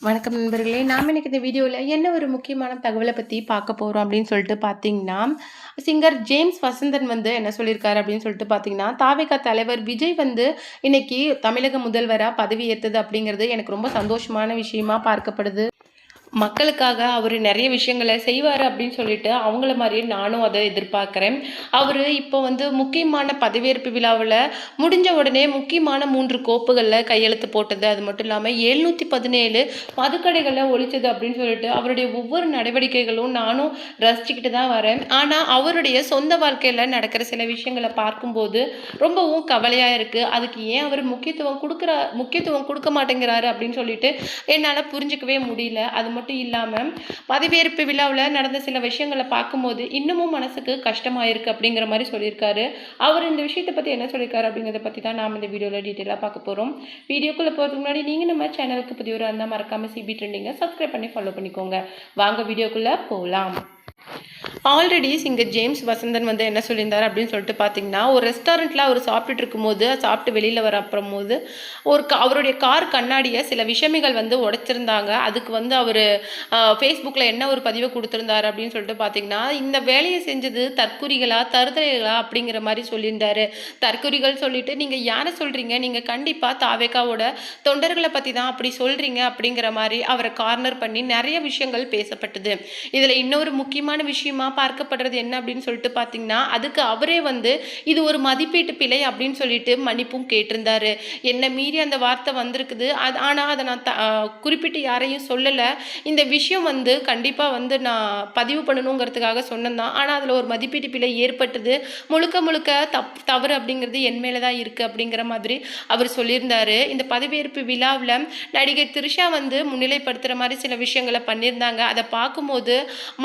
வணக்கம் நண்பர்களே. நாம் இன்னைக்கு இந்த வீடியோவில் என்ன ஒரு முக்கியமான தகவலை பற்றி பார்க்க போகிறோம் அப்படின்னு சொல்லிட்டு பார்த்தீங்கன்னா, சிங்கர் ஜேம்ஸ் வசந்தன் என்ன சொல்லியிருக்காரு அப்படின்னு சொல்லிட்டு பார்த்தீங்கன்னா, தாவேகா தலைவர் விஜய் இன்னைக்கு தமிழக முதல்வராக பதவி ஏற்றது அப்படிங்கிறது எனக்கு ரொம்ப சந்தோஷமான விஷயமா பார்க்கப்படுது. மக்களுக்காக அவர் நிறைய விஷயங்களை செய்வார் அப்படின்னு சொல்லிட்டு அவங்கள மாதிரியே நானும் அதை எதிர்பார்க்குறேன். அவர் இப்போ முக்கியமான பதவியேற்பு விழாவில் முடிஞ்ச உடனே முக்கியமான 3 கோப்புகளில் கையெழுத்து போட்டது. அது மட்டும் இல்லாமல் 717 மதுக்கடைகளை ஒழிச்சது அப்படின்னு சொல்லிட்டு அவருடைய ஒவ்வொரு நடவடிக்கைகளும் நானும் ரசிச்சுக்கிட்டு தான் வரேன். ஆனால் அவருடைய சொந்த வாழ்க்கையில் நடக்கிற சில விஷயங்களை பார்க்கும்போது ரொம்பவும் கவலையாக இருக்குது. அதுக்கு ஏன் அவர் முக்கியத்துவம் கொடுக்க மாட்டேங்கிறாரு அப்படின்னு சொல்லிட்டு என்னால் புரிஞ்சிக்கவே முடியல. அது மட்டும் இல்லாமல் பதவியேற்பு விழாவில் நடந்த சில விஷயங்களை பார்க்கும்போது இன்னமும் மனசுக்கு கஷ்டமாயிருக்கு அப்படிங்கிற மாதிரி சொல்லியிருக்காரு. அவர் இந்த விஷயத்தை பற்றி என்ன சொல்லியிருக்காரு அப்படிங்கிறத பற்றி தான் நாம் இந்த வீடியோவில் டீட்டெயிலாக பார்க்க போகிறோம். வீடியோக்குள்ளே போகிறதுக்கு முன்னாடி நீங்கள் நம்ம சேனலுக்கு புதியவராக இருந்தால் மறக்காமல் சிபி ட்ரெண்டிங்கை சப்ஸ்கிரைப் பண்ணி ஃபாலோ பண்ணிக்கோங்க. வாங்க வீடியோக்குள்ளே போகலாம். ஆல்ரெடி சிங்கர் ஜேம்ஸ் வசந்தன் என்ன சொல்லியிருந்தார் அப்படின்னு சொல்லிட்டு பார்த்தீங்கன்னா, ஒரு ரெஸ்டாரண்ட்டில் அவர் சாப்பிட்டுட்டு இருக்கும்போது சாப்பிட்டு வெளியில் வர அப்புறம்போது அவருடைய கார் கண்ணாடியை சில விஷமிகள் உடைச்சிருந்தாங்க. அதுக்கு அவர் ஃபேஸ்புக்கில் என்ன ஒரு பதிவை கொடுத்துருந்தாரு அப்படின்னு சொல்லிட்டு பார்த்தீங்கன்னா, இந்த வேலையை செஞ்சது தற்குறிகளா தருதலைகளா அப்படிங்கிற மாதிரி சொல்லியிருந்தாரு. தற்குறிகள் சொல்லிட்டு நீங்கள் யாரை சொல்கிறீங்க, நீங்கள் கண்டிப்பாக தாவேகாவோட தொண்டர்களை பற்றி தான் அப்படி சொல்கிறீங்க அப்படிங்கிற மாதிரி அவரை கார்னர் பண்ணி நிறைய விஷயங்கள் பேசப்பட்டது. இதில் இன்னொரு முக்கியமான விஷயமா பார்க்கப்படுறது என்ன அப்படின்னு சொல்லிட்டு பார்த்தீங்கன்னா, அதுக்கு அவரே இது ஒரு மதிப்பீட்டு பிழை அப்படின்னு சொல்லிட்டு மன்னிப்பும் கேட்டிருந்தாரு. என்ன மீறி அந்த வார்த்தை வந்திருக்குது. ஆனால் அதை நான் குறிப்பிட்டு யாரையும் சொல்லலை. இந்த விஷயம் கண்டிப்பாக நான் பதிவு பண்ணணுங்கிறதுக்காக சொன்னதான். ஆனால் அதில் ஒரு மதிப்பீட்டு பிழை ஏற்பட்டது. முழுக்க தவறு அப்படிங்கிறது என் மேலே தான் இருக்குது அப்படிங்கிற மாதிரி அவர் சொல்லியிருந்தாரு. இந்த பதவியேற்பு விழாவில் நடிகை த்ரிஷா முன்னிலைப்படுத்துகிற மாதிரி சில விஷயங்களை பண்ணியிருந்தாங்க. அதை பார்க்கும்போது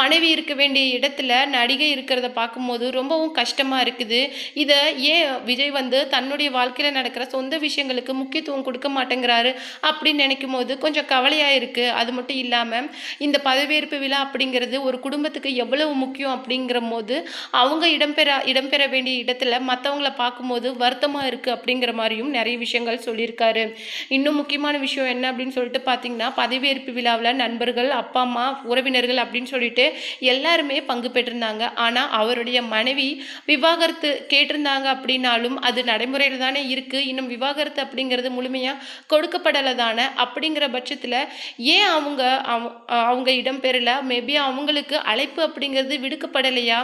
மனைவி இருக்க வேண்டிய இடத்துல நடிகை இருக்கிறத பார்க்கும்போது ரொம்பவும் கஷ்டமாக இருக்குது. இதை ஏன் விஜய் தன்னுடைய வாழ்க்கையில் நடக்கிற சொந்த விஷயங்களுக்கு முக்கியத்துவம் கொடுக்க மாட்டேங்கிறாரு அப்படின்னு நினைக்கும் போது கொஞ்சம் கவலையாக இருக்குது. அது மட்டும் இல்லாமல் இந்த பதவியேற்பு விழா அப்படிங்கிறது ஒரு குடும்பத்துக்கு எவ்வளவு முக்கியம் அப்படிங்கிற போது அவங்க இடம்பெற வேண்டிய இடத்துல மற்றவங்கள பார்க்கும்போது வருத்தமாக இருக்குது அப்படிங்கிற மாதிரியும் நிறைய விஷயங்கள் சொல்லியிருக்காரு. இன்னும் முக்கியமான விஷயம் என்ன அப்படின்னு சொல்லிட்டு பார்த்தீங்கன்னா, பதவியேற்பு விழாவில் நண்பர்கள், அப்பா அம்மா, உறவினர்கள் அப்படின்னு சொல்லிட்டு எல்லாருமே பங்கு பெற்றிருந்தாங்க. ஆனால் அவருடைய மனைவி விவாகரத்து கேட்டிருந்தாங்க அப்படின்னாலும் அது நடைமுறையில் தானே இருக்குது. இன்னும் விவாகரத்து அப்படிங்கிறது முழுமையாக கொடுக்கப்படலை தானே. அப்படிங்கிற பட்சத்தில் ஏன் அவங்க இடம்பெறல? மேபி அவங்களுக்கு அழைப்பு அப்படிங்கிறது விடுக்கப்படலையா?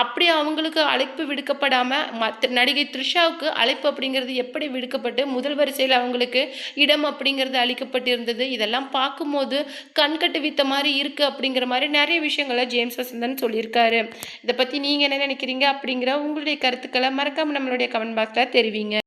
அப்படி அவங்களுக்கு அழைப்பு விடுக்கப்படாமல் நடிகை த்ரிஷாவுக்கு அழைப்பு அப்படிங்கிறது எப்படி விடுக்கப்பட்டு முதல் வரிசையில் அவங்களுக்கு இடம் அப்படிங்கிறது அளிக்கப்பட்டிருந்தது? இதெல்லாம் பார்க்கும்போது கண்கட்டு வித்த மாதிரி இருக்குது அப்படிங்கிற மாதிரி நிறைய விஷயங்களை ஜேம்ஸ் வசந்தன் சொல்லியிருக்காரு. இதை பற்றி நீங்கள் என்ன நினைக்கிறீங்க அப்படிங்கிற உங்களுடைய கருத்துக்களை மறக்காமல் நம்மளுடைய கமெண்ட் பாக்ஸில் தெரிவிங்க.